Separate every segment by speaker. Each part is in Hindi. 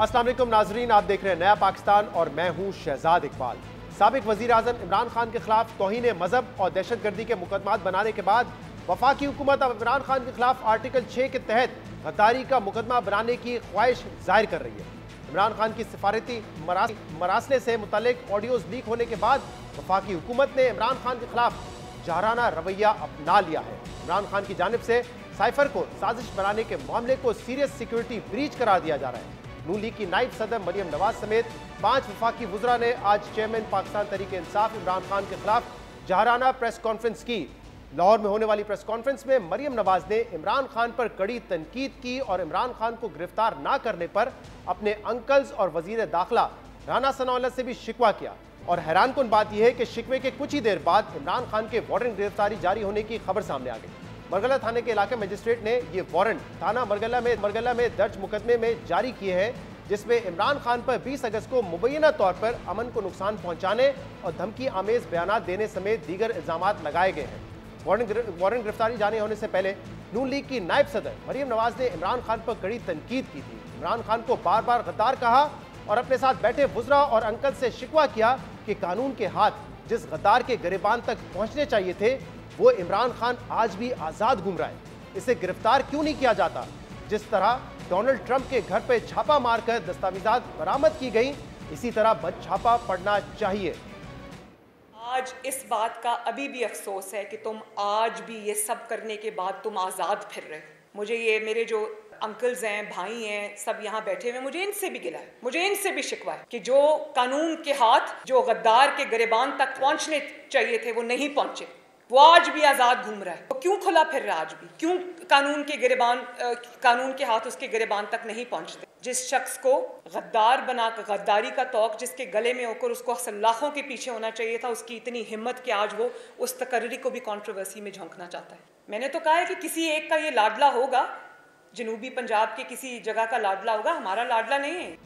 Speaker 1: अस्सलाम वालेकुम नाजरीन, आप देख रहे हैं नया पाकिस्तान और मैं हूं शहजाद इकबाल। साबिक वजीर आजम इमरान खान के खिलाफ तौहीन मजहब और दहशतगर्दी के मुकदमात बनाने के बाद वफाकी हुकूमत अब इमरान खान के खिलाफ आर्टिकल 6 के तहत गद्दारी का मुकदमा बनाने की ख्वाहिश जाहिर कर रही है। इमरान खान की सिफारती मरासले से मुतल्लिक ऑडियोज लीक होने के बाद वफाकी हुकूमत ने इमरान खान के खिलाफ जाराना रवैया अपना लिया है। इमरान खान की जानिब से साइफर को साजिश बनाने के मामले को सीरियस सिक्योरिटी ब्रीच करार दिया जा रहा है। नून लीग की नायब सदर मरियम नवाज समेत 5 वफाकी वुज़रा ने आज चेयरमैन पाकिस्तान तहरीक इंसाफ इमरान खान के खिलाफ जाराना प्रेस कॉन्फ्रेंस की। लाहौर में होने वाली प्रेस कॉन्फ्रेंस में मरियम नवाज ने इमरान खान पर कड़ी तनकीद की और इमरान खान को गिरफ्तार न करने पर अपने अंकल्स और वजीर दाखिला राना सनाउल्लाह से भी शिकवा किया। और हैरानकुन बात यह है कि शिकवे के कुछ ही देर बाद इमरान खान के वारंट गिरफ्तारी जारी होने की खबर सामने आ गई। मरगला थाने के इलाके मजिस्ट्रेट ने ये वारंट थाना मरगला में दर्ज मुकदमे में जारी किए हैं, जिसमें इमरान खान पर 20 अगस्त को मुबैना तौर पर अमन को नुकसान पहुंचाने और धमकी आमेज बयानात देने समेत दीगर इल्जामात लगाए गए हैं। वारंट गिरफ्तारी जारी होने से पहले नून लीग की नायब सदर मरियम नवाज ने इमरान खान पर कड़ी तनकीद की थी। इमरान खान को बार बार गद्दार कहा और अपने साथ बैठे वुज़रा और अंकल से शिकवा किया कि कानून के हाथ जिस गद्दार के गिरबान तक पहुंचने चाहिए थे वो इमरान खान आज भी आज़ाद घूम रहा है। इसे गिरफ्तार क्यों नहीं किया जाता? जिस तरह डोनाल्ड ट्रंप के घर पर छापा मारकर दस्तावेजात बरामद की गई, इसी तरह छापा पड़ना चाहिए।
Speaker 2: आज इस बात का अभी भी अफसोस है कि तुम आज भी ये सब करने के बाद तुम आज़ाद फिर रहे हो। मुझे ये मेरे जो अंकल्स हैं, भाई हैं, सब यहाँ बैठे हुए, मुझे इनसे भी गिला है, मुझे इनसे भी शिकवा है कि जो कानून के हाथ जो गद्दार के गिरबान तक पहुँचने चाहिए थे वो नहीं पहुँचे। वो आज भी आज़ाद घूम रहा है। वो क्यों खुला फिर रहा है आज भी? क्यों कानून के हाथ उसके गिरबान तक नहीं पहुंचते? जिस शख्स को गद्दार बनाकर गद्दारी का तौक जिसके गले में होकर उसको सलाखों के पीछे होना चाहिए था, उसकी इतनी हिम्मत कि आज वो उस तकर्री को भी कंट्रोवर्सी में झोंकना चाहता है। मैंने तो कहा है कि किसी एक का ये लाडला होगा, जनूबी पंजाब के किसी जगह का लाडला होगा, हमारा लाडला नहीं है।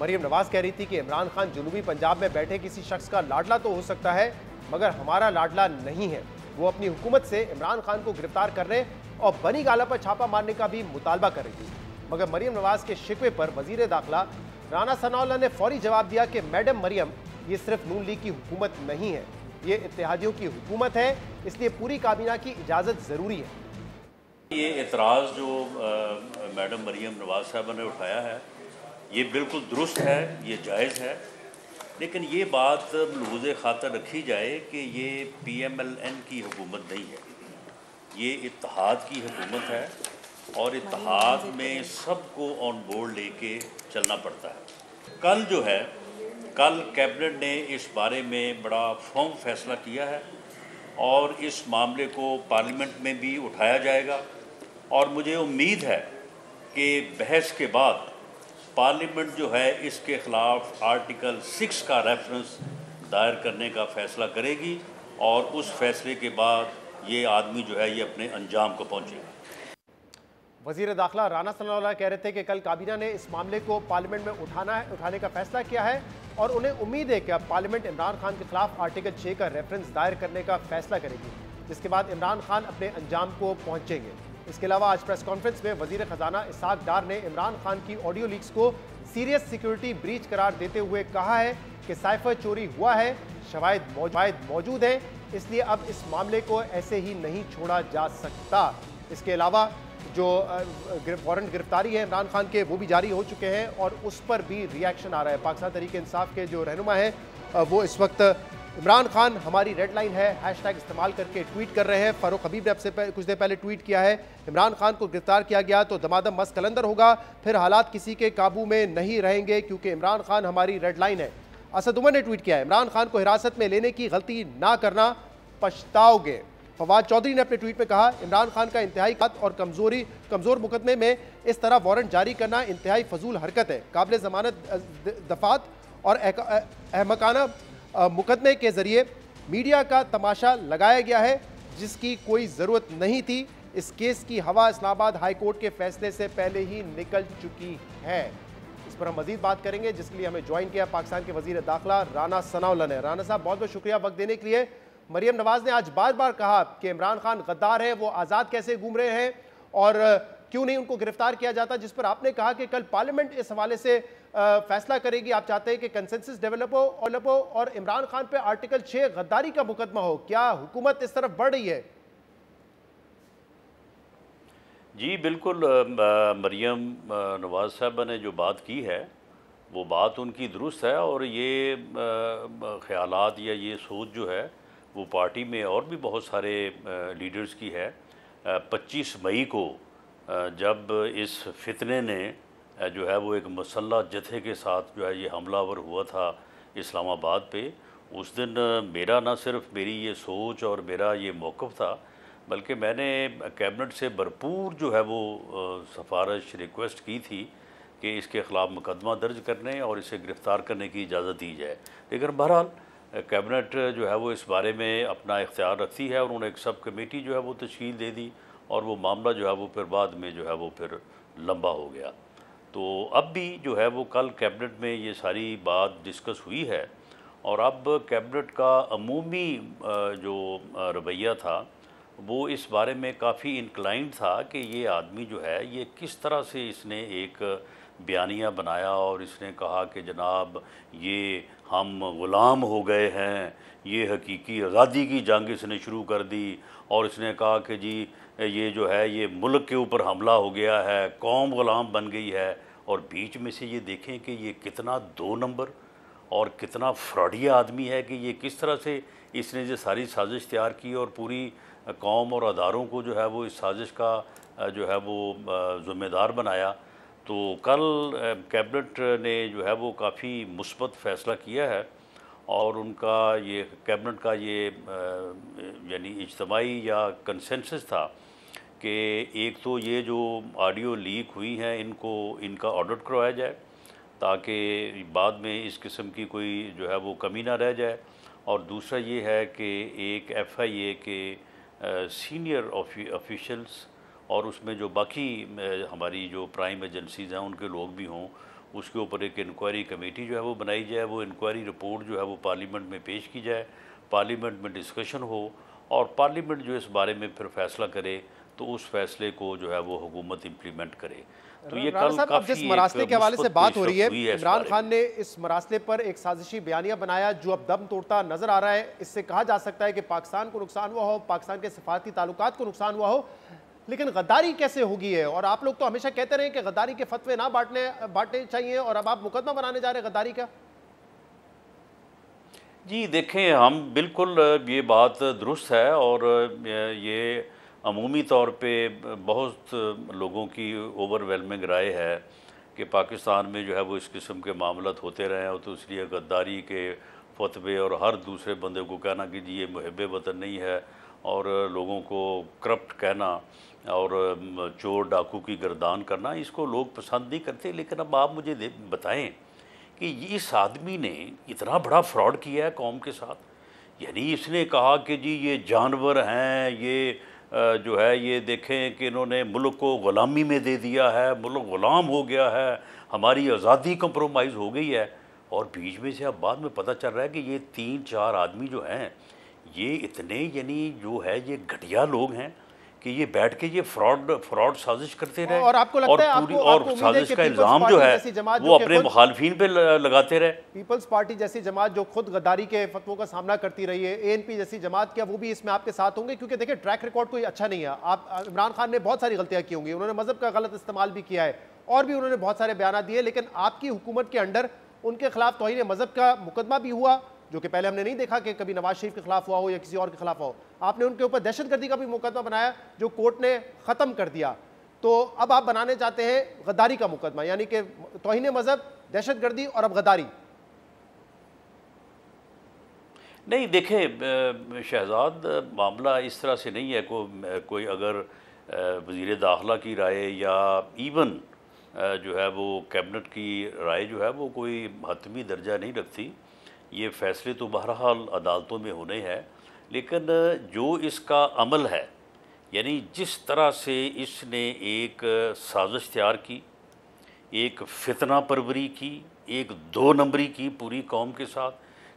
Speaker 1: मरियम नवाज कह रही थी कि इमरान खान जनूबी पंजाब में बैठे किसी शख्स का लाडला तो हो सकता है, मगर हमारा लाडला नहीं है। वो अपनी हुकूमत से इमरान खान को गिरफ्तार करने और बनी गाला पर छापा मारने का भी मुतालबा कर रही थी। मगर मरियम नवाज के शिकवे पर वजीर दाखिला राना सनाउल्लाह ने फौरी जवाब दिया कि मैडम मरियम, ये सिर्फ नून लीग की हुकूमत नहीं है, ये इत्तेहादियों की हुकूमत है, इसलिए पूरी काबीना की इजाज़त ज़रूरी है।
Speaker 3: ये एतराज़ जो मैडम मरियम नवाज साहबा ने उठाया है ये बिल्कुल दुरुस्त है, ये जायज़ है, लेकिन ये बात मलहूज़े खातर रखी जाए कि ये PMLN की हुकूमत नहीं है, ये इत्तेहाद की हुकूमत है और इत्तेहाद में सबको ऑन बोर्ड लेके चलना पड़ता है। कल कैबिनेट ने इस बारे में बड़ा फर्म फैसला किया है और इस मामले को पार्लियामेंट में भी उठाया जाएगा और मुझे उम्मीद है कि बहस के बाद पार्लियामेंट जो है इसके ख़िलाफ़ आर्टिकल 6 का रेफरेंस दायर करने का फ़ैसला करेगी और उस फैसले के बाद ये आदमी जो है ये अपने अंजाम को पहुँचेगा।
Speaker 1: वज़ीर दाखिला राना सनाउल्लाह कह रहे थे कि कल काबीना ने इस मामले को पार्लियामेंट में उठाने का फ़ैसला किया है और उन्हें उम्मीद है कि अब पार्लियामेंट इमरान खान के खिलाफ आर्टिकल 6 का रेफरेंस दायर करने का फ़ैसला करेगी, जिसके बाद इमरान खान अपने अंजाम को पहुँचेंगे। इसके अलावा आज प्रेस कॉन्फ्रेंस में वजीर खजाना इसहाक डार ने इमरान खान की ऑडियो लीक्स को सीरियस सिक्योरिटी ब्रीच करार देते हुए कहा है कि साइफर चोरी हुआ है, शवाहिद मौजूद हैं, इसलिए अब इस मामले को ऐसे ही नहीं छोड़ा जा सकता। इसके अलावा जो वारंट गिरफ्तारी है इमरान खान के वो भी जारी हो चुके हैं और उस पर भी रिएक्शन आ रहा है। पाकिस्तान तहरीक इंसाफ के जो रहनुमा हैं वो इस वक्त इमरान खान हमारी रेड लाइन है हैशटैग इस्तेमाल करके ट्वीट कर रहे हैं। फारूक हबीब ने आपसे कुछ देर पहले ट्वीट किया है, इमरान खान को गिरफ्तार किया गया तो दमादम मस्त कलंदर होगा, फिर हालात किसी के काबू में नहीं रहेंगे क्योंकि इमरान खान हमारी रेड लाइन है। असद उमर ने ट्वीट किया है, इमरान खान को हिरासत में लेने की गलती ना करना, पछताओगे। फवाद चौधरी ने अपने ट्वीट में कहा, इमरान खान का इंतहाई और कमज़ोर मुकदमे में इस तरह वारंट जारी करना इंतहाई फजूल हरकत है। काबिल ज़मानत दफात और अहमकाना मुकदमे के ज़रिए मीडिया का तमाशा लगाया गया है जिसकी कोई ज़रूरत नहीं थी। इस केस की हवा इस्लामाबाद हाई कोर्ट के फैसले से पहले ही निकल चुकी है। इस पर हम मजीद बात करेंगे, जिसके लिए हमें ज्वाइन किया पाकिस्तान के वजीर दाखिला राना सनाउल्लाह ने। राना साहब, बहुत बहुत शुक्रिया वक्त देने के लिए। मरियम नवाज ने आज बार बार कहा कि इमरान खान गद्दार है, वो आज़ाद कैसे घूम रहे हैं और क्यों नहीं उनको गिरफ्तार किया जाता, जिस पर आपने कहा कि कल पार्लियामेंट इस हवाले से फैसला करेगी। आप चाहते हैं कि कंसेंसस डेवलप हो और इमरान खान पे आर्टिकल 6 गद्दारी का मुकदमा हो। क्या हुकूमत इस तरफ बढ़ रही है?
Speaker 3: जी बिल्कुल, मरियम नवाज साहबा ने जो बात की है वो बात उनकी दुरुस्त है, और ये ख्यालात या ये सोच जो है वो पार्टी में और भी बहुत सारे लीडर्स की है। 25 मई को जब इस फितने ने जो है वो एक मसल्ला जत्थे के साथ जो है ये हमलावर हुआ था इस्लामाबाद पे, उस दिन मेरा ना सिर्फ मेरी ये सोच और मेरा ये मौक़िफ़ था, बल्कि मैंने कैबिनेट से भरपूर जो है वो सिफारिश रिक्वेस्ट की थी कि इसके ख़िलाफ़ मुकदमा दर्ज करने और इसे गिरफ़्तार करने की इजाज़त दी जाए। लेकिन बहरहाल कैबिनेट जो है वो इस बारे में अपना इख्तियार रखती है, और उन्होंने एक सब कमेटी जो है वो तश्कील दे दी, और वो मामला जो है वो फिर बाद में जो है वो फिर लंबा हो गया। तो अब भी जो है वो कल कैबिनेट में ये सारी बात डिस्कस हुई है, और अब कैबिनेट का अमूमी जो रवैया था वो इस बारे में काफ़ी इंक्लाइंड था कि ये आदमी जो है ये किस तरह से इसने एक बयानिया बनाया, और इसने कहा कि जनाब ये हम ग़ुलाम हो गए हैं, ये हकीकी आज़ादी की जंग इसने शुरू कर दी, और इसने कहा कि जी ये जो है ये मुल्क के ऊपर हमला हो गया है, कौम ग़ुलाम बन गई है। और बीच में से ये देखें कि ये कितना 2 नंबर और कितना फ्रॉडिया आदमी है कि ये किस तरह से इसने जो सारी साजिश तैयार की और पूरी कौम और अदारों को जो है वो इस साजिश का जो है वो ज़िम्मेदार बनाया। तो कल कैबिनेट ने जो है वो काफ़ी मुस्बत फ़ैसला किया है, और उनका ये कैबिनेट का ये यानी इज्तिमाई या कंसेंसस था कि एक तो ये जो ऑडियो लीक हुई हैं इनका ऑडिट करवाया जाए, ताकि बाद में इस किस्म की कोई जो है वो कमी ना रह जाए। और दूसरा ये है कि एक FIA के सीनियर ऑफिशियल्स और उसमें जो बाकी हमारी जो प्राइम एजेंसीज़ हैं उनके लोग भी हों, उसके ऊपर एक इंक्वायरी कमेटी जो है वो बनाई जाए। वो इंक्वायरी रिपोर्ट जो है वो पार्लियामेंट में पेश की जाए, पार्लियामेंट में डिस्कशन हो, और पार्लियामेंट जो इस बारे में फिर फैसला करे, तो उस फैसले को जो है वो हुकूमत इम्प्लीमेंट करे। तो ये कल
Speaker 1: अब जिस मरासले के हवाले से बात हो रही है, इमरान खान ने इस मरासले पर एक साजिशी बयानिया बनाया जो अब दम तोड़ता नजर आ रहा है। इससे कहा जा सकता है कि पाकिस्तान को नुकसान हुआ हो, पाकिस्तान के सफारती ताल्लुकात को नुकसान हुआ हो, लेकिन गद्दारी कैसे होगी है? और आप लोग तो हमेशा कहते रहे कि गद्दारी के फतवे ना बांटने चाहिए, और अब आप मुकदमा बनाने जा रहे हैं गद्दारी का।
Speaker 3: जी देखें, हम बिल्कुल ये बात दुरुस्त है, और ये अमूमी तौर पे बहुत लोगों की ओवरवेलमिंग राय है कि पाकिस्तान में जो है वो इस किस्म के मामलात होते रहे हैं, तो इसलिए गद्दारी के फतवे और हर दूसरे बंदे को कहना कि जी ये मुहिब वतन नहीं है, और लोगों को करप्ट कहना और चोर डाकू की गर्दान करना, इसको लोग पसंद नहीं करते। लेकिन अब आप मुझे बताएं कि इस आदमी ने इतना बड़ा फ्रॉड किया है कौम के साथ। यानी इसने कहा कि जी ये जानवर हैं, ये जो है ये देखें कि इन्होंने मुल्क को ग़ुलामी में दे दिया है, मुल्क ग़ुलाम हो गया है, हमारी आज़ादी कंप्रोमाइज़ हो गई है। और बीच में से अब बाद में पता चल रहा है कि ये 3-4 आदमी जो हैं ये इतने यानी जो है ये घटिया लोग हैं कि ये बैठ के ये फ्रॉड साजिश करते रहे,
Speaker 1: और आपको लगता है
Speaker 3: पूरी और साजिश का इल्ज़ाम जो है वो अपने मुखालफिन पे लगाते रहे।
Speaker 1: पीपल्स पार्टी जैसी जमात जो खुद गद्दारी के फतवों का सामना करती रही है, ANP जैसी जमात, क्या वो भी इसमें आपके साथ होंगे? क्योंकि देखिए ट्रैक रिकॉर्ड कोई अच्छा नहीं है। आप इमरान खान ने बहुत सारी गलतियां की होंगी, उन्होंने मजहब का गलत इस्तेमाल भी किया है, और भी उन्होंने बहुत सारे बयान दिए, लेकिन आपकी हुकूमत के अंडर उनके खिलाफ तौहीन मजहब का मुकदमा भी हुआ, जो कि पहले हमने नहीं देखा कि कभी नवाज शरीफ के खिलाफ हुआ हो या किसी और के खिलाफ हो। आपने उनके ऊपर दहशतगर्दी का भी मुकदमा बनाया जो कोर्ट ने ख़त्म कर दिया। तो अब आप बनाने चाहते हैं गद्दारी का मुकदमा, यानी कि तौहीन मजहब, दहशतगर्दी और अब गद्दारी।
Speaker 3: नहीं देखें शहजाद, मामला इस तरह से नहीं है। कोई अगर वज़ीर दाखिला की राय या इवन जो है वो कैबिनेट की राय जो है वो कोई हतमी दर्जा नहीं रखती। ये फ़ैसले तो बहरहाल अदालतों में होने हैं, लेकिन जो इसका अमल है, यानी जिस तरह से इसने एक साजिश तैयार की, एक फितना परवरी की, एक 2 नंबरी की पूरी कौम के साथ,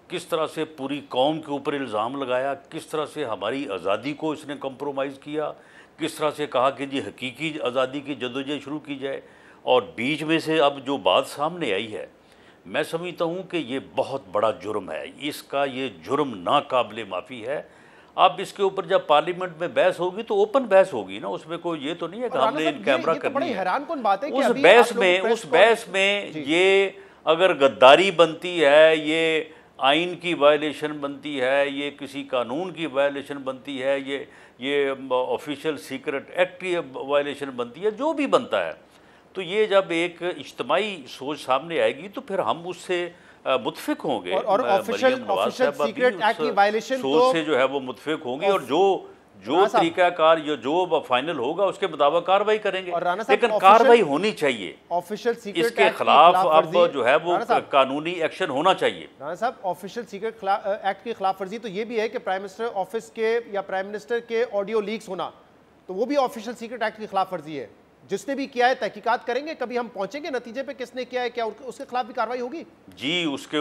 Speaker 3: किस तरह से पूरी कौम के ऊपर इल्ज़ाम लगाया, किस तरह से हमारी आज़ादी को इसने कंप्रोमाइज़ किया, किस तरह से कहा कि जी हकीकी आज़ादी की जदोजहद शुरू की जाए, और बीच में से अब जो बात सामने आई है, मैं समझता हूँ कि ये बहुत बड़ा जुर्म है। इसका ये जुर्म नाकाबिले माफ़ी है। अब इसके ऊपर जब पार्लियामेंट में बहस होगी तो ओपन बहस होगी ना, उसमें कोई ये तो नहीं है कि हमने इन कैमरा करनी है।
Speaker 1: हैरान कौन बात है कि
Speaker 3: उस बहस में ये अगर गद्दारी बनती है, ये आइन की वायलेशन बनती है, ये किसी कानून की वायलेशन बनती है, ये ऑफिशियल सीक्रेट एक्ट की वायलेशन बनती है, जो भी बनता है, तो ये जब एक इज्तिमाई सोच सामने आएगी तो फिर हम उससे मुतफिक होंगे।
Speaker 1: और ऑफिशियल सीक्रेट एक्ट की वायलेशन
Speaker 3: सोच से जो है वो मुतफिक होंगे, और जो तरीकाकार जो फाइनल होगा उसके मुताबिक कार्रवाई करेंगे, लेकिन कार्रवाई होनी चाहिए।
Speaker 1: ऑफिशियल सीक्रेट
Speaker 3: इसके खिलाफ अब जो है वो कानूनी एक्शन होना चाहिए।
Speaker 1: राणा साहब, ऑफिशियल सीक्रेट एक्ट की खिलाफ वर्जी तो ये भी है कि प्राइम मिनिस्टर ऑफिस के या प्राइम मिनिस्टर के ऑडियो लीक्स होना, तो वो भी ऑफिशियल सीक्रेट एक्ट की खिलाफ वर्जी है। जिसने भी किया है तहकीकात करेंगे, कभी हम पहुंचेंगे नतीजे पे किसने किया है, क्या उसके खिलाफ भी कार्रवाई होगी?
Speaker 3: जी उसके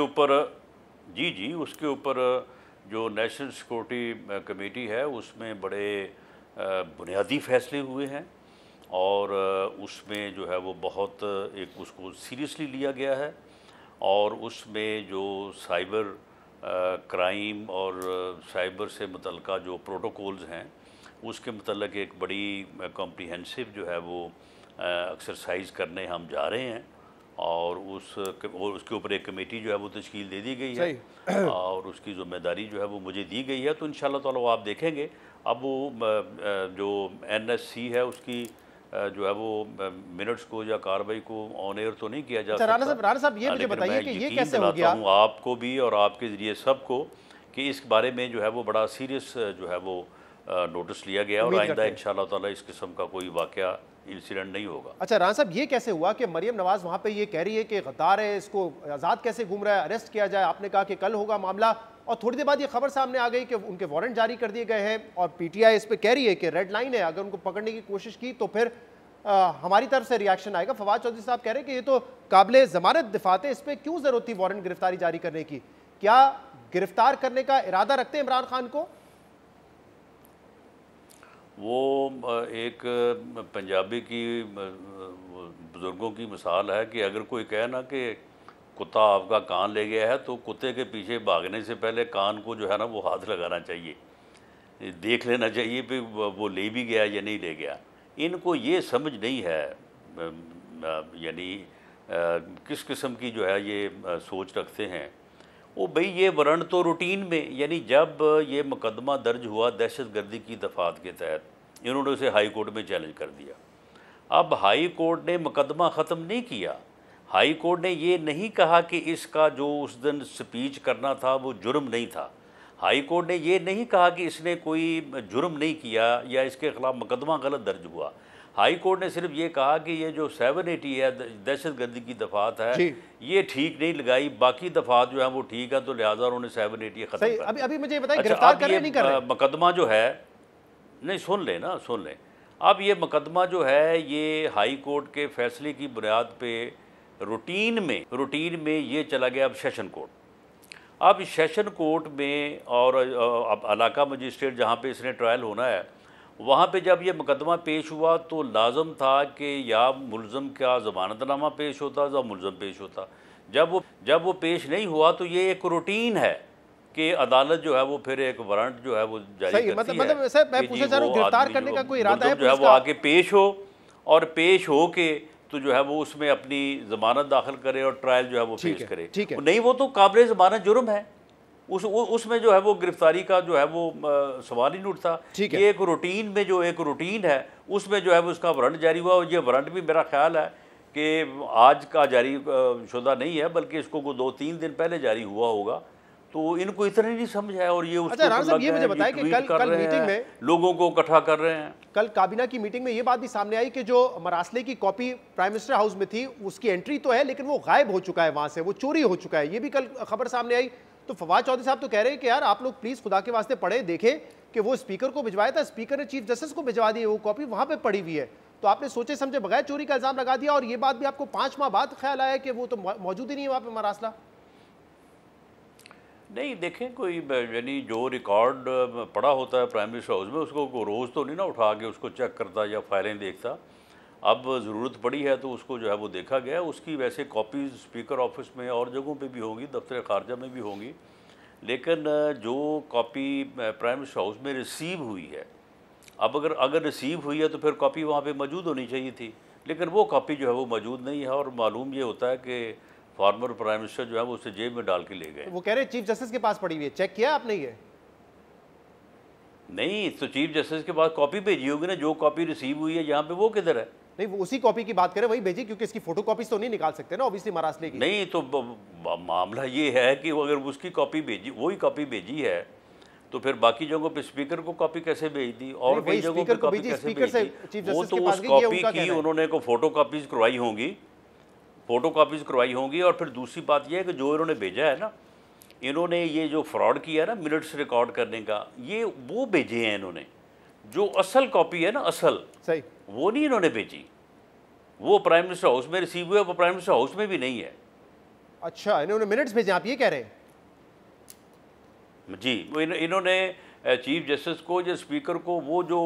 Speaker 3: ऊपर जो नेशनल सिक्योरिटी कमेटी है उसमें बड़े बुनियादी फैसले हुए हैं, और उसमें जो है वो बहुत एक उसको सीरियसली लिया गया है, और उसमें जो साइबर क्राइम और साइबर से मुतल्लिका जो प्रोटोकॉल्स हैं उसके मतलब एक बड़ी कॉम्प्रिहेंसिव जो है वो एक्सरसाइज करने हम जा रहे हैं, और उसके ऊपर एक कमेटी जो है वो तश्कील दे दी गई है, और उसकी ज़िम्मेदारी जो है वो मुझे दी गई है। तो इंशाल्लाह ताला आप देखेंगे, अब वो जो NSC है उसकी जो है वो मिनट्स को या कार्रवाई को ऑन एयर तो नहीं किया जा सकता।
Speaker 1: राणा साहब ये मुझे बताइए कि ये कैसे हो गया?
Speaker 3: आपको भी और आपके ज़रिए सबको कि इस बारे में जो है वो बड़ा सीरियस जो है वो नोटिस लिया गया, और आइंदा इंशाल्लाह ताला इस किस्म का कोई वाकया इंसिडेंट नहीं होगा।
Speaker 1: अच्छा राणा साहब, ये कैसे हुआ कि मरियम नवाज वहां पे ये कह रही है कि गद्दार है, इसको आज़ाद कैसे घूम रहा है, अरेस्ट किया जाए? आपने कहा कि कल होगा मामला, और थोड़ी देर बाद ये खबर सामने आ गई कि उनके वारंट जारी कर दिए गए हैं, और PTI इस पर कह रही है कि रेड लाइन है, अगर उनको पकड़ने की कोशिश की तो फिर हमारी तरफ से रिएक्शन आएगा। फवाद चौधरी साहब कह रहे हैं कि ये तो काबिले ज़मानत दिफात है, इस पर क्यों ज़रूरत थी वारंट गिरफ्तारी जारी करने की? क्या गिरफ्तार करने का इरादा रखते हैं इमरान खान को?
Speaker 3: वो एक पंजाबी की बुज़ुर्गों की मिसाल है कि अगर कोई कहे ना कि कुत्ता आपका कान ले गया है, तो कुत्ते के पीछे भागने से पहले कान को जो है ना वो हाथ लगाना चाहिए, देख लेना चाहिए कि वो ले भी गया या नहीं ले गया। इनको ये समझ नहीं है, यानी किस किस्म की जो है ये सोच रखते हैं वो। भाई ये वारंट तो रूटीन में, यानी जब ये मुकदमा दर्ज हुआ दहशतगर्दी की दफात के तहत, इन्होंने उसे हाई कोर्ट में चैलेंज कर दिया। अब हाई कोर्ट ने मुकदमा ख़त्म नहीं किया, हाई कोर्ट ने ये नहीं कहा कि इसका जो उस दिन स्पीच करना था वो जुर्म नहीं था। हाई कोर्ट ने ये नहीं कहा कि इसने कोई जुर्म नहीं किया या इसके ख़िलाफ़ मुकदमा गलत दर्ज हुआ। हाई कोर्ट ने सिर्फ ये कहा कि ये जो 780 है दहशतगर्दी की दफात है ये ठीक नहीं लगाई, बाकी दफात जो है वो ठीक है, तो लिहाजा उन्होंने 780 खत्म कर।
Speaker 1: अभी मुझे बताइए, गिरफ्तार कर रहे हैं नहीं कर रहे?
Speaker 3: मुकदमा जो है, नहीं सुन लें, अब ये मुकदमा जो है ये हाई कोर्ट के फैसले की बुनियाद पे रूटीन में ये चला गया अब सेशन कोर्ट। अब सेशन कोर्ट में और अब इलाका मजिस्ट्रेट जहाँ पे इसने ट्रायल होना है, वहाँ पे जब ये मुकदमा पेश हुआ तो लाजम था कि या मुलज़म का ज़मानतनामा पेश होता या मुलज़म पेश होता। जब वो पेश नहीं हुआ तो ये एक रूटीन है कि अदालत जो है वो फिर एक वारंट जो है वो जारी करती है।
Speaker 1: मतलब सर मैं पूछना चाह रहा हूं, गिरफ्तार करने का कोई इरादा है
Speaker 3: जो है वो आके पेश हो, और पेश हो के तो जो है वो उसमें अपनी ज़मानत दाखिल करे और ट्रायल जो है वो पेश करे। नहीं, वो तो काबिल ज़मानत जुर्म है, उसमें जो है वो गिरफ्तारी का जो है वो सवाल ही नहीं उठता। ये एक रूटीन में जो एक रूटीन है उसमें जो है वो उसका वारंट जारी हुआ, और ये वारंट भी मेरा ख्याल है कि आज का जारी शुदा नहीं है, बल्कि इसको 2-3 दिन पहले जारी हुआ होगा। तो इनको इतना नहीं समझ है, और ये उसको
Speaker 1: ये मुझे बताया कि कल मीटिंग में
Speaker 3: लोगों को इकट्ठा कर रहे हैं।
Speaker 1: कल काबीना की मीटिंग में ये बात भी सामने आई कि जो मरासले की कॉपी प्राइम मिनिस्टर हाउस में थी उसकी एंट्री तो है, लेकिन वो गायब हो चुका है, वहां से वो चोरी हो चुका है। ये भी कल खबर सामने आई। तो फवाद चौधरी साहब तो कह रहे हैं कि यार आप लोग प्लीज खुदा के वास्ते पढ़े, देखें कि वो स्पीकर को भिजवाया था, स्पीकर ने चीफ जस्टिस को भिजवा दी, वो कॉपी वहां पे पड़ी हुई है। तो आपने सोचे समझे बगैर चोरी का इल्जाम लगा दिया, और ये बात भी आपको 5 माह बाद ख्याल आया कि वो तो मौजूद ही नहीं है वहां पे मरासला।
Speaker 3: नहीं देखें, कोई यानी जो रिकॉर्ड पड़ा होता है प्राइम मिनिस्टर हाउस में, उसको रोज़ तो नहीं ना उठा के उसको चेक करता या फाइलें देखता। अब ज़रूरत पड़ी है तो उसको जो है वो देखा गया। उसकी वैसे कॉपीज़ स्पीकर ऑफिस में और जगहों पे भी होंगी, दफ्तर खारजा में भी होंगी, लेकिन जो कॉपी प्राइम मिनिस्टर हाउस में रिसीव हुई है, अब अगर रिसीव हुई है तो फिर कॉपी वहाँ पे मौजूद होनी चाहिए थी, लेकिन वो कॉपी जो है वो मौजूद नहीं है। और मालूम ये होता है कि फॉर्मर प्राइम मिनिस्टर जो है वो उसे जेब में डाल के ले गए।
Speaker 1: वो कह रहे हैं चीफ जस्टिस के पास पड़ी हुई है, चेक किया आपने ये?
Speaker 3: नहीं तो चीफ जस्टिस के पास कॉपी भेजी होगी ना, जो कॉपी रिसीव हुई है यहाँ पे, वो किधर है?
Speaker 1: नहीं, वो उसी कॉपी की बात करें, वही भेजी, क्योंकि इसकी फोटो कॉपीज तो नहीं निकाल सकते ना ऑब्वियसली मरासले की।
Speaker 3: नहीं तो मामला ये है कि वो अगर उसकी कॉपी भेजी, वही कॉपी भेजी है, तो फिर बाकी जगहों पे स्पीकर को कॉपी कैसे भेज दी और कई जगहों पे कॉपी कैसे भेज दी? वो तो उस कॉपी की उन्होंने को फोटो कॉपीज करवाई होंगी, फोटो कॉपीज करवाई होंगी। और फिर दूसरी बात यह है कि जो इन्होंने भेजा है ना, इन्होंने ये जो फ्रॉड किया ना मिनट्स रिकॉर्ड करने का, ये वो भेजे हैं इन्होंने। जो असल कॉपी है ना, असल
Speaker 1: सही, वो
Speaker 3: नहीं इन्होंने भेजी। वो प्राइम मिनिस्टर हाउस में रिसीव हुआ, वो प्राइम मिनिस्टर हाउस में भी नहीं है।
Speaker 1: अच्छा, इन्होंने मिनट्स भेजे, आप ये कह रहे हैं?
Speaker 3: जी, वो इन्होंने चीफ जस्टिस को या स्पीकर को वो जो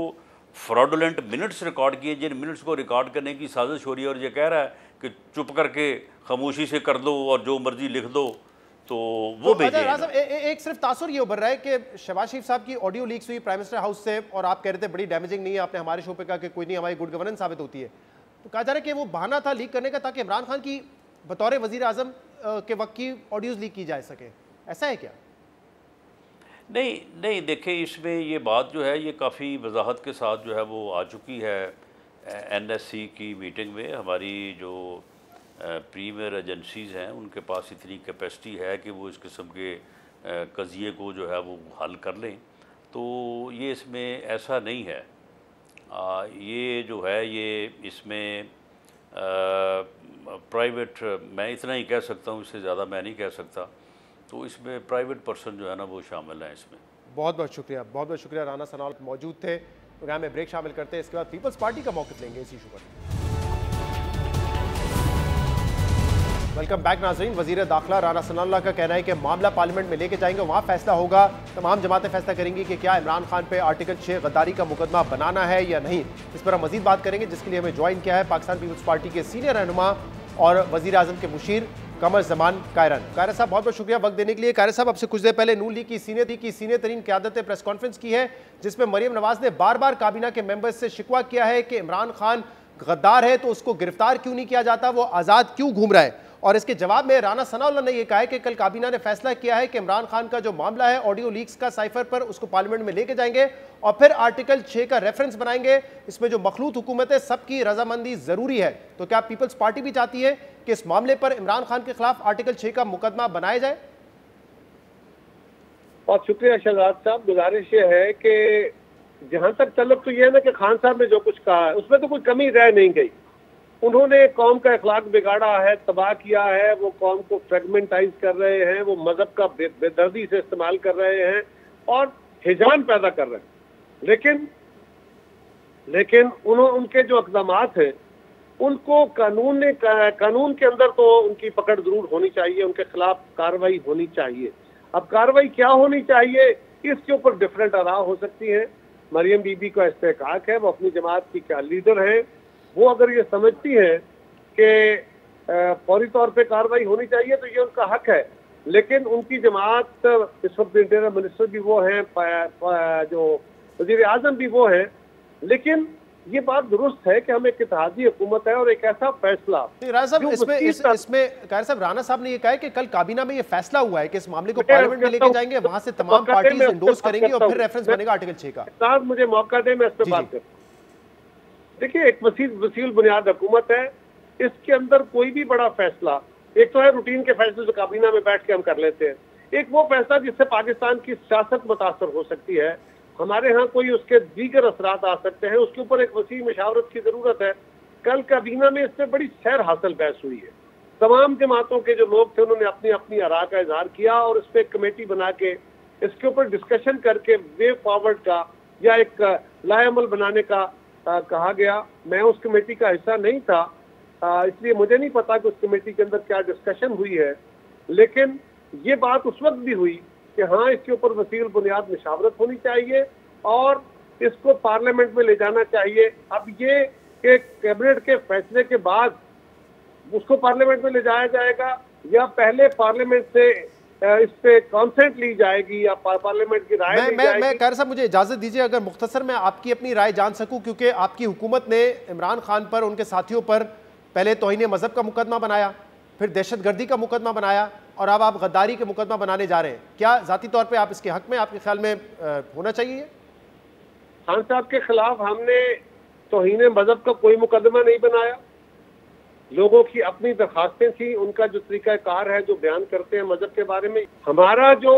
Speaker 3: फ्रॉडुलेंट मिनट्स रिकॉर्ड किए, जिन मिनट्स को रिकॉर्ड करने की साजिश हो रही है, और ये कह रहा है कि चुप करके खामोशी से कर दो और जो मर्जी लिख दो, तो वो भेजे।
Speaker 1: एक सिर्फ तासुर ये उभर रहा है कि शहबाज शरीफ साहब की ऑडियो लीक्स हुई प्राइम मिनिस्टर हाउस से, और आप कह रहे थे बड़ी डैमेजिंग नहीं है, आपने हमारे शो पे कहा कि कोई नहीं, हमारी गुड गवर्नेंस साबित होती है। तो कहा जा रहा है कि वो बहाना था लीक करने का ताकि इमरान खान की बतौर वजीर आजम के वक्त की ऑडियोज लीक की जा सके, ऐसा है क्या?
Speaker 3: नहीं देखें, इसमें ये बात जो है ये काफ़ी वजाहत के साथ जो है वो आ चुकी है NSC की मीटिंग में। हमारी जो प्रीमियर एजेंसीज़ हैं उनके पास इतनी कैपेसिटी है कि वो इस किस्म के कज़िये को जो है वो हल कर लें। तो ये इसमें ऐसा नहीं है। ये जो है ये इसमें प्राइवेट, मैं इतना ही कह सकता हूँ, इससे ज़्यादा मैं नहीं कह सकता। तो इसमें प्राइवेट पर्सन जो है ना वो शामिल हैं इसमें।
Speaker 1: बहुत बहुत शुक्रिया, बहुत बहुत शुक्रिया। राना सनाउल्लाह मौजूद थे। प्रोग्राम में ब्रेक शामिल करते हैं, इसके बाद पीपल्स पार्टी का मौक़िफ़ लेंगे इस इशू पर। वेलकम बैक नाज़रीन। वज़ीर दाखिला राना सनाउल्लाह का कहना है कि मामला पार्लियामेंट में लेके जाएंगे, वहाँ फैसला होगा। तमाम जमातें फैसला करेंगी कि क्या इमरान खान पे आर्टिकल 6 गद्दारी का मुकदमा बनाना है या नहीं। इस पर हम मज़ीद बात करेंगे, जिसके लिए हमें ज्वाइन किया है पाकिस्तान पीपल्स पार्टी के सीनियर रहनुमा और वज़ीर आज़म के मुशीर कमर जमान कायरन। कायरन साहब, बहुत बहुत शुक्रिया वक्त देने के लिए। कायरन साहब, आपसे कुछ देर पहले नून लीग की सीनियर तरीन क़यादत प्रेस कॉन्फ्रेंस की है, जिसमें मरियम नवाज ने बार बार काबीना के मेंबर्स से शिकवा किया है कि इमरान खान गद्दार है तो उसको गिरफ्तार क्यों नहीं किया जाता, वो आज़ाद क्यों घूम रहा है। और इसके जवाब में राना सनाउल्लाह ने यह कहा है कि कल काबीना ने फैसला किया है कि इमरान खान का जो मामला है ऑडियो लीक्स का साइफर पर, उसको पार्लियामेंट में लेके जाएंगे और फिर आर्टिकल 6 का रेफरेंस बनाएंगे। इसमें जो मखलूत हुकूमत है सबकी रजामंदी जरूरी है। तो क्या पीपल्स पार्टी भी चाहती है कि इस मामले पर इमरान खान के खिलाफ आर्टिकल 6 का मुकदमा बनाया जाए?
Speaker 4: बहुत शुक्रिया शहजाद साहब। गुजारिश ये है कि जहां तक तलब तो यह है ना कि खान साहब ने जो कुछ कहा है उसमें तो कोई कमी रह नहीं गई। उन्होंने कौम का अखलाक बिगाड़ा है, तबाह किया है, वो कौम को फ्रेगमेंटाइज कर रहे हैं, वो मजहब का बेदर्दी से इस्तेमाल कर रहे हैं और हिजान पैदा कर रहे हैं। लेकिन उनके जो इक़दामात हैं उनको कानून के अंदर तो उनकी पकड़ जरूर होनी चाहिए, उनके खिलाफ कार्रवाई होनी चाहिए। अब कार्रवाई क्या होनी चाहिए इसके ऊपर डिफरेंट आरा हो सकती है। मरियम बीबी का इस्तेहकाक है, वो अपनी जमात की क्या लीडर है, वो अगर ये समझती है कि फौरी तौर पे कार्रवाई होनी चाहिए तो ये उनका हक है। लेकिन उनकी जमात, इस वक्त इंटीरियर मिनिस्टर भी वो हैं, जो वज़ीर आज़म भी वो हैं। लेकिन ये बात दुरुस्त है कि हम एक इत्तेहादी हुकूमत है और एक ऐसा फैसला
Speaker 1: राना साहब, इसमें कायर साहब, राना साहब ने ये कहा है कि कल काबीना में ये फैसला हुआ है कि इस मामले को पार्लियामेट में लेके जाएंगे, वहां से तमाम पार्टीज एंडोर्स करेंगी और फिर रेफरेंस बनेगा आर्टिकल 6 का।
Speaker 4: साहब मुझे मौका दें, मैं इस पर बात करूं। देखिए, एक वसील बुनियाद हुकूमत है, इसके अंदर कोई भी बड़ा फैसला, एक तो है रूटीन के फैसले जो काबीना में बैठ के हम कर लेते हैं, एक वो फैसला जिससे पाकिस्तान की सियासत मुतासर हो सकती है, हमारे यहाँ कोई उसके दीगर असरात आ सकते हैं, उसके ऊपर एक वसी मशावरत की जरूरत है। कल काबीना में इस पर बड़ी सैर हासिल बहस हुई है। तमाम जमातों के जो लोग थे उन्होंने अपनी अपनी आरा का इजहार किया और इस पर एक कमेटी बना के इसके ऊपर डिस्कशन करके वे फॉरवर्ड का या एक लाएअमल बनाने का कहा गया। मैं उस कमेटी का हिस्सा नहीं था, इसलिए मुझे नहीं पता कि उस कमेटी के अंदर क्या डिस्कशन हुई है। लेकिन ये बात उस वक्त भी हुई कि हाँ, इसके ऊपर वसील बुनियाद मुशावरत होनी चाहिए और इसको पार्लियामेंट में ले जाना चाहिए। अब ये कि कैबिनेट के फैसले के बाद उसको पार्लियामेंट में ले जाया जाएगा या पहले पार्लियामेंट से इस पे कॉन्सेंट ली जाएगी या पार्लियामेंट की राय ली जाएगी।
Speaker 1: मैं कार साहब मुझे इजाजत दीजिए, अगर मुख्तसर में आपकी अपनी राय जान सकूं, क्योंकि आपकी हुकूमत ने इमरान खान पर, उनके साथियों पर पहले तौहीन मजहब का मुकदमा बनाया, फिर दहशतगर्दी का मुकदमा बनाया और अब आप गद्दारी के मुकदमा बनाने जा रहे हैं। क्या जाती तौर पर आप इसके हक में, आपके ख्याल में होना चाहिए?
Speaker 4: खान साहब के खिलाफ हमने तौहीन मजहब का कोई मुकदमा नहीं बनाया। लोगों की अपनी दरखास्तें थी, उनका जो तरीकाकार है, जो बयान करते हैं मजहब के बारे में, हमारा जो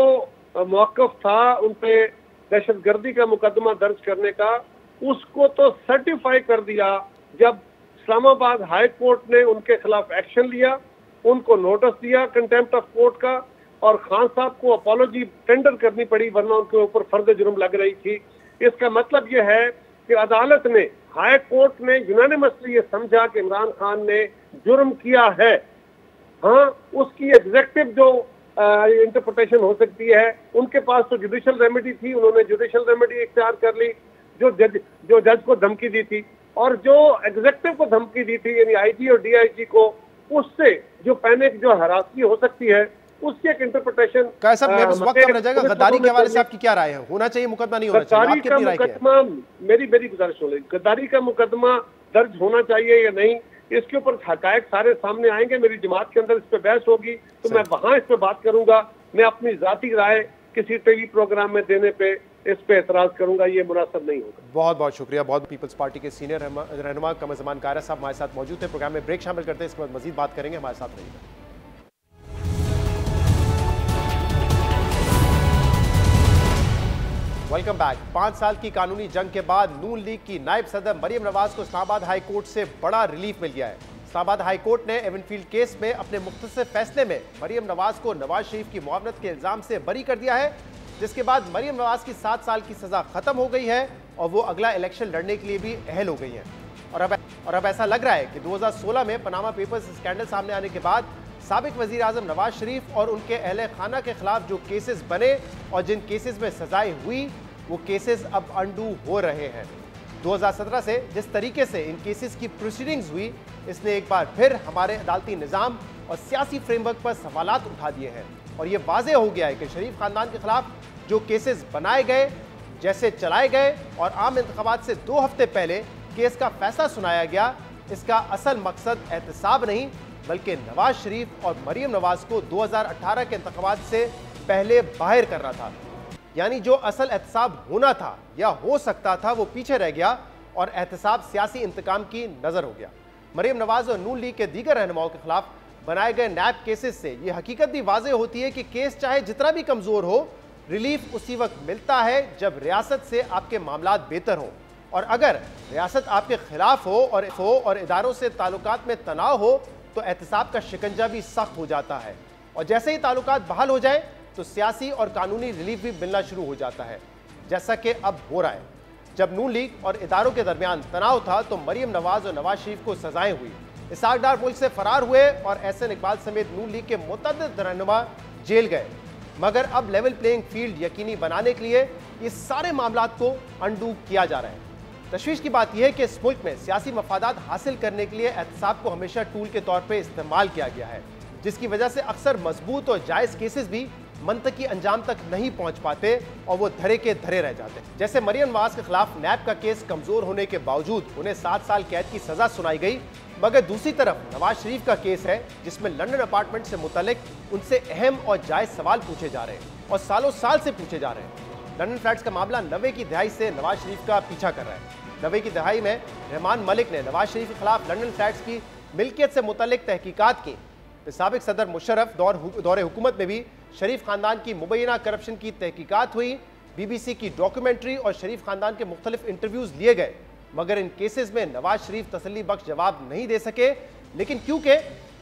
Speaker 4: मौक़िफ़ था उन पे दहशतगर्दी का मुकदमा दर्ज करने का, उसको तो सर्टिफाई कर दिया जब इस्लामाबाद हाई कोर्ट ने उनके खिलाफ एक्शन लिया, उनको नोटिस दिया कंटेम्प्ट ऑफ कोर्ट का, और खान साहब को अपॉलॉजी टेंडर करनी पड़ी वरना उनके ऊपर फर्द जुर्म लग रही थी। इसका मतलब यह है कि अदालत ने, हाई कोर्ट ने यूनानिमसली ये समझा कि इमरान खान ने जुर्म किया है। हाँ, उसकी एग्जेक्टिव जो इंटरप्रिटेशन हो सकती है, उनके पास तो जुडिशल रेमेडी थी, उन्होंने जुडिशल रेमेडी इख्तियार कर ली, जो जज को धमकी दी थी, और जो एग्जेक्टिव को धमकी दी थी यानी आईजी और डीआईजी को, उससे जो पैनिक, जो हरासगी हो सकती है, उसकी एक इंटरप्रिटेशन।
Speaker 1: वक्त कम रह जाएगा, गद्दारी के हवाले से आपकी क्या राय है? होना चाहिए मुकदमा, नहीं होना चाहिए?
Speaker 4: गद्दारी का मुकदमा, मेरी गुजारिश हो रही, गद्दारी का मुकदमा दर्ज होना चाहिए या नहीं, इसके ऊपर हकायक सारे सामने आएंगे। मेरी जमात के अंदर इस पे बहस होगी तो मैं वहां इस पे बात करूंगा। मैं अपनी जाती राय किसी टीवी प्रोग्राम में देने पे इस पे एतराज करूंगा, ये मुनासिब नहीं होगा।
Speaker 1: बहुत बहुत शुक्रिया। बहुत पीपल्स पार्टी के सीनियर रहनुमा कमरज़मान कायरा साहब हमारे साथ मौजूद थे। प्रोग्राम में ब्रेक शामिल करते हैं, इसके बाद मजीद बात करेंगे, हमारे साथ रहिएगा। Welcome back. 5 साल की कानूनी जंग के बाद नून लीग की नायब सदर मरियम नवाज को इस्लामाबाद हाई कोर्ट से बड़ा रिलीफ मिल गया है। इस्लामाबाद हाई कोर्ट ने एवनफील्ड केस में अपने मुख्तसर फैसले में मरियम नवाज को नवाज शरीफ की मुआवनत के इल्जाम से बरी कर दिया है, जिसके बाद मरियम नवाज की 7 साल की सजा खत्म हो गई है और वो अगला इलेक्शन लड़ने के लिए भी अहल हो गई है। और अब ऐसा लग रहा है कि 2016 में पनामा पेपर्स स्कैंडल सामने आने के बाद साबिक वज़ीर आज़म नवाज शरीफ और उनके अहले खाना के खिलाफ जो केसेस बने और जिन केसेस में सजाएं हुई, वो केसेस अब अंडू हो रहे हैं। 2017 से जिस तरीके से इन केसेस की प्रोसीडिंग्स हुई, इसने एक बार फिर हमारे अदालती निज़ाम और सियासी फ्रेमवर्क पर सवालात उठा दिए हैं और ये वाज़ेह हो गया है कि शरीफ खानदान के खिलाफ जो केसेस बनाए गए, जैसे चलाए गए और आम इंतखाबात से 2 हफ्ते पहले केस का फैसला सुनाया गया, इसका असल मकसद एहतसाब नहीं बल्कि नवाज शरीफ और मरियम नवाज को 2018 के इंतखाबात से पहले बाहर करना था। यानी जो असल एहतसाब होना था या हो सकता था, वो पीछे रह गया और एहतसाब सियासी इंतकाम की नजर हो गया। मरियम नवाज और नून लीग के दीगर रहनुमाओं के खिलाफ बनाए गए नैब केसेस से यह हकीकत भी वाज़ेह होती है कि केस चाहे जितना भी कमजोर हो, रिलीफ उसी वक्त मिलता है जब रियासत से आपके मामलात बेहतर हों, और अगर रियासत आपके खिलाफ हो और इदारों से ताल्लुकात में तनाव हो तो एहतसाब का शिकंजा भी सख्त हो जाता है, और जैसे ही ताल्लुकात बहाल हो जाए तो सियासी और कानूनी रिलीफ भी मिलना शुरू हो जाता है, जैसा कि अब हो रहा है। जब नून लीग और इदारों के दरमियान तनाव था तो मरियम नवाज और नवाज शरीफ को सजाएं हुई, इसहाक डार मुल्क से फरार हुए और एहसन इकबाल समेत नून लीग के मुतअद्दिद रहनुमा जेल गए। मगर अब लेवल प्लेइंग फील्ड यकीनी बनाने के लिए इस सारे मामलात को अंडू किया जा रहा है। तशवीश की बात यह है कि इस मुल्क में सियासी मफादात हासिल करने के लिए एहतसाब को हमेशा टूल के तौर पर इस्तेमाल किया गया है, जिसकी वजह से अक्सर मजबूत और जायज़ केसेस भी मंतकी अंजाम तक नहीं पहुंच पाते और वो धरे के धरे रह जाते। जैसे मरियम नवाज के खिलाफ नैब का केस कमजोर होने के बावजूद उन्हें 7 साल कैद की सजा सुनाई गई, मगर दूसरी तरफ नवाज शरीफ का केस है जिसमें लंदन अपार्टमेंट से मुतल्लिक उनसे अहम और जायज सवाल पूछे जा रहे हैं और सालों साल से पूछे जा रहे हैं। लंदन फ्लैट्स का मामला 90 की दहाई से नवाज शरीफ का पीछा कर रहा है। 90 की दहाई में रहमान मलिक ने नवाज शरीफ के खिलाफ लंदन फ्लैट्स की मिल्कियत से मुतल्लिक तहकीकात की। साबिक सदर मुशर्रफ दौरे हुकूमत में भी शरीफ खानदान की मुबैना करप्शन की तहकीकात हुई, BBC की डॉक्यूमेंट्री और शरीफ खानदान के मुख्तलिफ इंटरव्यूज लिए गए, मगर इन केसेस में नवाज शरीफ तसल्ली बख्श जवाब नहीं दे सके। लेकिन क्योंकि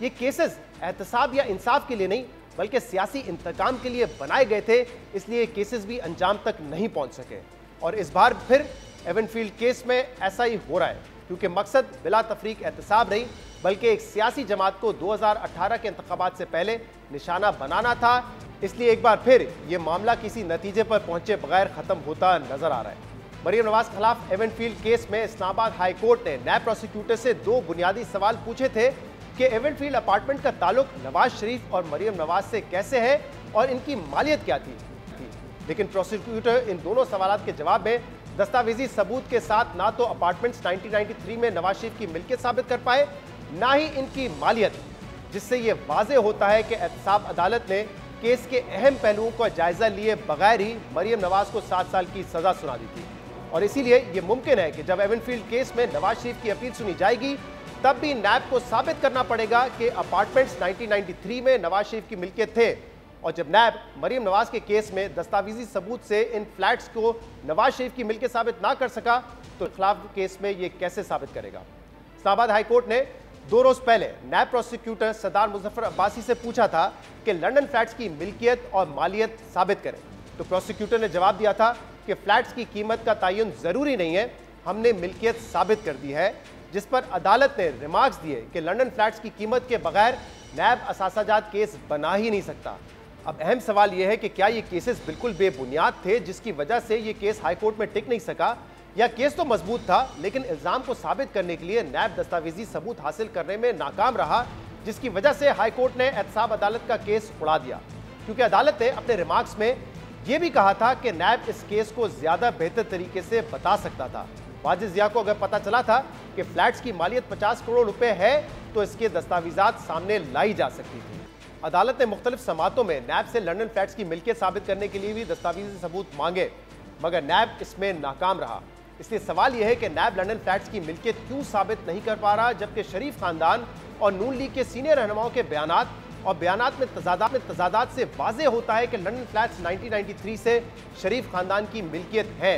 Speaker 1: ये केसेस एहतसाब या इंसाफ के लिए नहीं बल्कि सियासी इंतकाम के लिए बनाए गए थे, इसलिए केसेस भी अंजाम तक नहीं पहुंच सके। और इस बार फिर एवनफील्ड केस में ऐसा ही हो रहा है, क्योंकि मकसद बिला तफरीक एहतसाब नहीं बल्कि एक सियासी जमात को 2018 के इंतखाबात से पहले निशाना बनाना था। इसलिए एक बार फिर ये मामला किसी नतीजे पर पहुंचे बगैर खत्म होता नजर आ रहा है। मरियम नवाज के खिलाफ एवेंटफील्ड केस में इस्लामाबाद हाई कोर्ट ने नैब प्रोसिक्यूटर से 2 बुनियादी सवाल पूछे थे कि एवेंटफील्ड अपार्टमेंट का ताल्लुक नवाज शरीफ और मरियम नवाज से कैसे है और इनकी मालियत क्या थी। लेकिन प्रोसिक्यूटर इन दोनों सवालों के जवाब में दस्तावेजी सबूत के साथ ना तो अपार्टमेंट्स 1993 में नवाज शरीफ की मिल्कियत साबित कर पाए, ना ही इनकी मालियत, जिससे यह वाज़ेह होता है कि एहतसाब अदालत ने केस के अहम पहलुओं का जायजा लिए बगैर ही मरियम नवाज को 7 साल की सजा सुना दी थी। और इसीलिए यह मुमकिन है कि जब एवेंटफील्ड केस में नवाज शरीफ की अपील सुनी जाएगी तब भी नैब को साबित करना पड़ेगा कि अपार्टमेंट्स 1993 में नवाज शरीफ की मिल्कियत थे। और जब नैब मरियम नवाज के केस में दस्तावेजी सबूत से इन फ्लैट्स को नवाज शरीफ की मिल्कियत साबित ना कर सका तो खिलाफ केस में यह कैसे साबित करेगा। इस्लामाबाद हाई कोर्ट ने 2 रोज पहले नैब प्रोसिक्यूटर सरदार मुजफ्फर अब्बासी से पूछा था कि लंदन फ्लैट्स की मिल्कियत और मालियत साबित करें, तो प्रोसिक्यूटर ने जवाब दिया था कि फ्लैट्स की कीमत का तयन जरूरी नहीं है, हमने मिल्कियत साबित कर दी है, जिस पर अदालत ने रिमार्क्स दिए कि लंदन फ्लैट्स की कीमत के बगैर नैब असासाजात केस बना ही नहीं सकता। अब अहम सवाल यह है कि क्या ये केसेस बिल्कुल बेबुनियाद थे जिसकी वजह से ये केस हाई कोर्ट में टिक नहीं सका, या केस तो मजबूत था लेकिन इल्जाम को साबित करने के लिए नैब दस्तावेजी सबूत हासिल करने में नाकाम रहा, जिसकी वजह से हाई कोर्ट ने एहतसाब अदालत का केस उड़ा दिया। क्योंकि अदालत ने अपने रिमार्क्स में यह भी कहा था कि नैब इस केस को ज्यादा बेहतर तरीके से बता सकता था। वाजिद जिया को अगर पता चला था कि फ्लैट्स की मालियत 50 करोड़ रुपए है तो इसके दस्तावेजात सामने लाई जा सकती थी। अदालत ने मुख्तलिफ समातों में नैब से लंदन फ्लैट्स की मिल्कियत साबित करने के लिए भी दस्तावेजी सबूत मांगे, मगर नैब इसमें नाकाम रहा। इसलिए सवाल यह है कि नैब लंदन फ्लैट्स की मिल्कियत क्यों साबित नहीं कर पा रहा, जबकि शरीफ खानदान और नून लीग के सीनियर रहनुमाओं के बयानात में तजादात से वाज़ेह होता है कि लंदन फ्लैट्स 1993 से शरीफ खानदान की मिल्कियत है।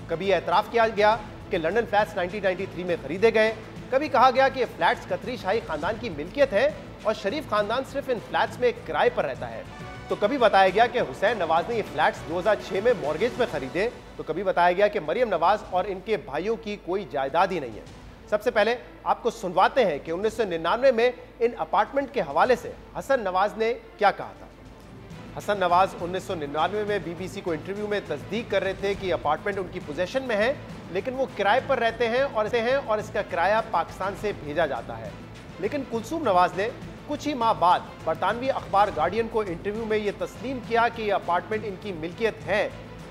Speaker 1: कभी एतराफ़ किया गया कि लंदन फ्लैट्स 1993 में खरीदे गए, कभी कहा गया कि फ्लैट्स कतरी शाही खानदान की मिल्कियत है और शरीफ खानदान सिर्फ इन फ्लैट्स में किराए पर रहता है, तो कभी बताया गया कि हुसैन नवाज ने ये फ्लैट्स 2006 में मॉर्गेज में खरीदे, तो कभी बताया गया कि मरियम नवाज और इनके भाइयों की कोई जायदाद ही नहीं है। सबसे पहले आपको सुनवाते हैं कि 1999 में इन अपार्टमेंट के हवाले से हसन नवाज ने क्या कहा था। हसन नवाज 1999 में बीबीसी को इंटरव्यू में तस्दीक कर रहे थे कि अपार्टमेंट उनकी पोजेशन में है, लेकिन वो किराए पर रहते हैं और इसका किराया पाकिस्तान से भेजा जाता है। लेकिन कुलसूम नवाज ने कुछ ही माह बाद बरतानवी अखबार गार्डियन को इंटरव्यू में ये तस्लीम किया कि ये अपार्टमेंट इनकी मिल्कियत है।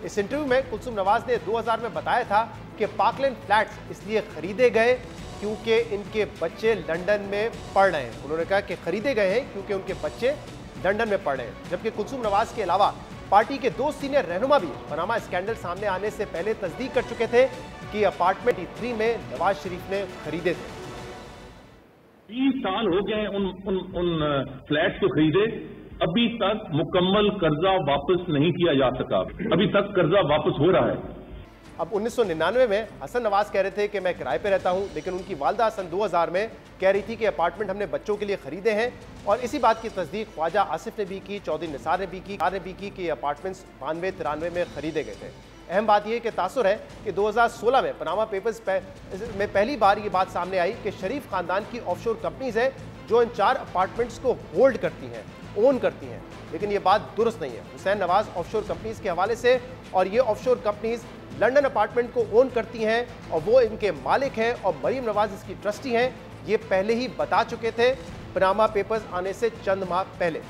Speaker 1: इस इंटरव्यू में कुलसूम नवाज ने 2000 में बताया था कि पार्कलैंड फ्लैट्स इसलिए खरीदे गए क्योंकि इनके बच्चे लंदन में पढ़ रहे हैं। उन्होंने कहा कि खरीदे गए हैं क्योंकि उनके बच्चे लंदन में पढ़ रहे हैं। जबकि कुलसूम नवाज के अलावा पार्टी के 2 सीनियर रहनुमा भी पनामा स्कैंडल सामने आने से पहले तस्दीक कर चुके थे कि अपार्टमेंट 3 में नवाज शरीफ ने खरीदे थे।
Speaker 5: 30 साल हो गए उन फ्लैट्स को खरीदे, अभी तक मुकम्मल कर्जा वापस नहीं किया जा सका, अभी तक कर्जा वापस हो रहा है।
Speaker 1: अब 1999 में हसन नवाज कह रहे थे कि मैं किराए पे रहता हूं, लेकिन उनकी वालदा सन 2000 में कह रही थी कि अपार्टमेंट हमने बच्चों के लिए खरीदे हैं। और इसी बात की तस्दीक ख्वाजा आसिफ ने भी की, चौधरी निसार ने भी की कि अपार्टमेंट्स 92-93 में खरीदे गए थे। अहम बात यह कि तासुर है कि 2016 में पनामा पेपर्स में पहली बार ये बात सामने आई कि शरीफ खानदान की ऑफशोर कंपनीज है जो इन 4 अपार्टमेंट्स को होल्ड करती हैं, ओन करती हैं, लेकिन ये बात दुरुस्त नहीं है। हुसैन नवाज ऑफशोर कंपनीज के हवाले से, और ये ऑफशोर कंपनीज लंदन अपार्टमेंट को ओन करती हैं और वो इनके मालिक हैं और मरियम नवाज इसकी ट्रस्टी हैं, ये पहले ही बता चुके थे पनामा पेपर्स आने से चंद माह पहले।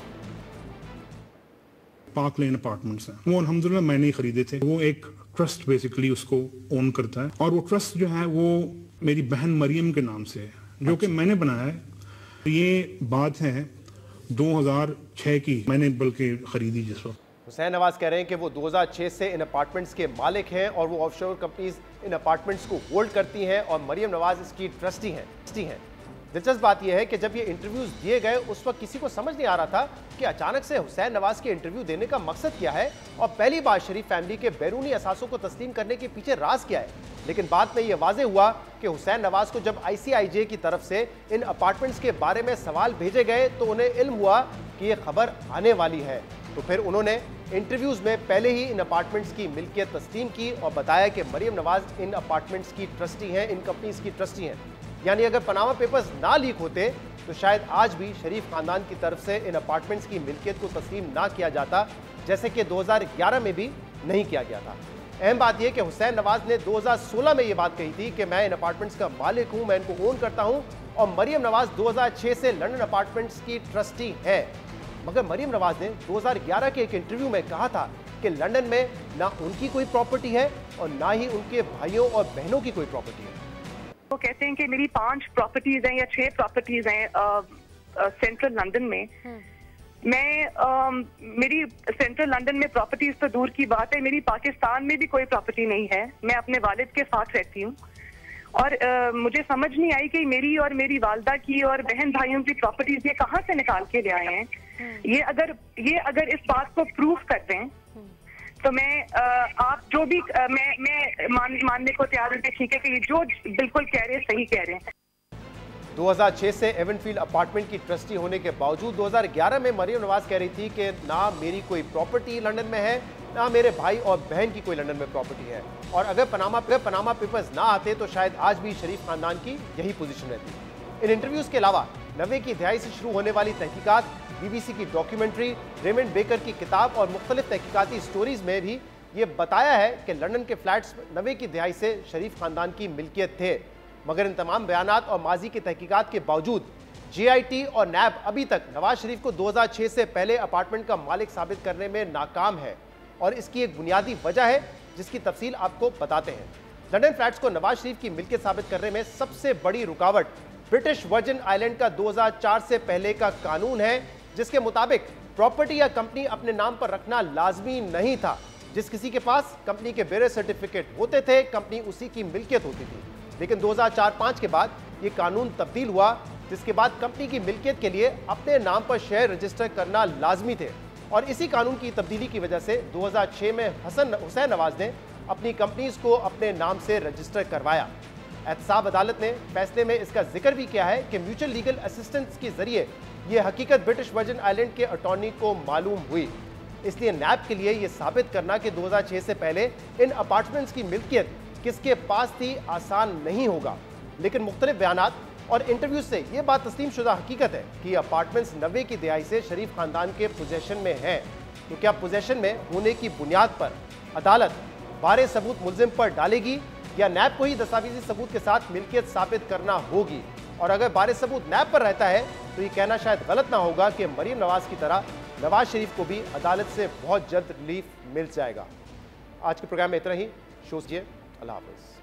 Speaker 6: पार्क लेन अपार्टमेंट्स हैं, वो अल्हम्दुलिल्लाह मैंने ही खरीदे थे। वो एक ट्रस्ट बेसिकली उसको ओन करता है और वो ट्रस्ट जो है वो मेरी बहन मरियम के नाम से है, जो कि मैंने बनाया है। ये बात है 2006 की, मैंने बल्कि खरीदी जिस वक्त।
Speaker 1: हुसैन नवाज कह रहे हैं कि वो 2006 से इन अपार्टमेंट्स के मालिक हैं और वो ऑफशोर कंपनीज इन अपार्टमेंट्स को होल्ड करती हैं और मरियम नवाज इसकी ट्रस्टी हैं। दिलचस्प बात यह है कि जब ये इंटरव्यूज दिए गए उस वक्त किसी को समझ नहीं आ रहा था कि अचानक से हुसैन नवाज के इंटरव्यू देने का मकसद क्या है और पहली बार शरीफ फैमिली के बैरूनी असासों को तस्लीम करने के पीछे राज क्या है। लेकिन बाद में यह वाज़ेह हुआ कि हुसैन नवाज को जब ICIJ की तरफ से इन अपार्टमेंट्स के बारे में सवाल भेजे गए तो उन्हें इल्म हुआ कि यह खबर आने वाली है, तो फिर उन्होंने इंटरव्यूज में पहले ही इन अपार्टमेंट्स की मिल्कियत तस्लीम की और बताया कि मरियम नवाज इन अपार्टमेंट्स की ट्रस्टी हैं, इन कंपनीज की ट्रस्टी हैं। यानी अगर पनामा पेपर्स ना लीक होते तो शायद आज भी शरीफ खानदान की तरफ से इन अपार्टमेंट्स की मिल्कियत को तस्लीम ना किया जाता, जैसे कि 2011 में भी नहीं किया गया था। अहम बात यह कि हुसैन नवाज ने 2016 में यह बात कही थी कि मैं इन अपार्टमेंट्स का मालिक हूं, मैं इनको ओन करता हूं, और मरियम नवाज 2006 से लंदन अपार्टमेंट्स की ट्रस्टी है। मगर मरियम नवाज ने 2011 के एक इंटरव्यू में कहा था कि लंदन में ना उनकी कोई प्रॉपर्टी है और ना ही उनके भाइयों और बहनों की कोई प्रॉपर्टी है।
Speaker 7: वो कहते हैं कि मेरी 5 प्रॉपर्टीज हैं या 6 प्रॉपर्टीज हैं सेंट्रल लंदन में। मेरी सेंट्रल लंदन में प्रॉपर्टीज तो दूर की बात है, मेरी पाकिस्तान में भी कोई प्रॉपर्टी नहीं है। मैं अपने वालिद के साथ रहती हूँ और मुझे समझ नहीं आई कि मेरी और मेरी वालदा की और बहन भाइयों की प्रॉपर्टीज ये कहाँ से निकाल के ले आए हैं। ये अगर इस बात को प्रूफ करते हैं तो मैं आप जो भी मैं मानने को तैयार हूँ कि ठीक है कि ये जो बिल्कुल कह रहे हैं सही कह रहे हैं।
Speaker 1: 2006 से एवनफील्ड अपार्टमेंट की ट्रस्टी होने के बावजूद 2011 में मरियम नवाज कह रही थी कि ना मेरी कोई प्रॉपर्टी लंदन में है, ना मेरे भाई और बहन की कोई लंदन में प्रॉपर्टी है। और अगर पनामा पेपर्स ना आते तो शायद आज भी शरीफ खानदान की यही पोजीशन रहती। इन इंटरव्यूज के अलावा 90 की दहाई से शुरू होने वाली तहकीकात, BBC की डॉक्यूमेंट्री, रेमंड बेकर की किताब और मुख्तलिफ तहकीकाती स्टोरीज में भी ये बताया है कि लंदन के फ्लैट्स 90 की दहाई से शरीफ खानदान की मिल्कियत थे। मगर इन तमाम बयानात और माजी की तहकीकात के बावजूद JIT और NAB अभी तक नवाज शरीफ को 2006 से पहले अपार्टमेंट का मालिक साबित करने में नाकाम है। और इसकी एक बुनियादी वजह है जिसकी तफसील आपको बताते हैं। लंदन फ्लैट्स को नवाज शरीफ की मिल्कियत साबित करने में सबसे बड़ी रुकावट ब्रिटिश वर्जिन आइलैंड का 2004 से पहले का कानून है, जिसके मुताबिक प्रॉपर्टी या कंपनी अपने नाम पर रखना लाजमी नहीं था। जिस किसी के पास कंपनी के बेरे सर्टिफिकेट होते थे, कंपनी उसी की मिल्कियत होती थी। लेकिन 2004-05 के बाद ये कानून तब्दील हुआ, जिसके बाद कंपनी की मिल्कियत के लिए अपने नाम पर शेयर रजिस्टर करना लाजमी थे। और इसी कानून की तब्दीली की वजह से 2006 में हुसैन नवाज ने अपनी कंपनीज को अपने नाम से रजिस्टर करवाया। एहतसाब अदालत ने फैसले में इसका जिक्र भी किया है कि म्यूचुअल लीगल असिस्टेंस के जरिए यह हकीकत ब्रिटिश वर्जिन आइलैंड के अटॉर्नी को मालूम हुई। इसलिए NAB के लिए यह साबित करना कि 2006 से पहले इन अपार्टमेंट्स की मिल्कियत किसके पास थी आसान नहीं होगा। लेकिन मुख्तलिफ बयानात और इंटरव्यू से यह बात तस्लीम शुदा हकीकत है कि अपार्टमेंट्स 90 की दहाई से शरीफ खानदान के पोजेशन में हैं। तो क्या पोजेशन में होने की बुनियाद पर अदालत बारे सबूत मुल्जिम पर डालेगी या NAB को ही दस्तावेजी सबूत के साथ मिल्कियत साबित करना होगी? और अगर बारे सबूत NAB पर रहता है तो ये कहना शायद गलत ना होगा कि मरियम नवाज की तरह नवाज शरीफ को भी अदालत से बहुत जल्द रिलीफ मिल जाएगा। आज के प्रोग्राम में इतना ही। शो कीजिए। अल्लाह हाफ़िज़।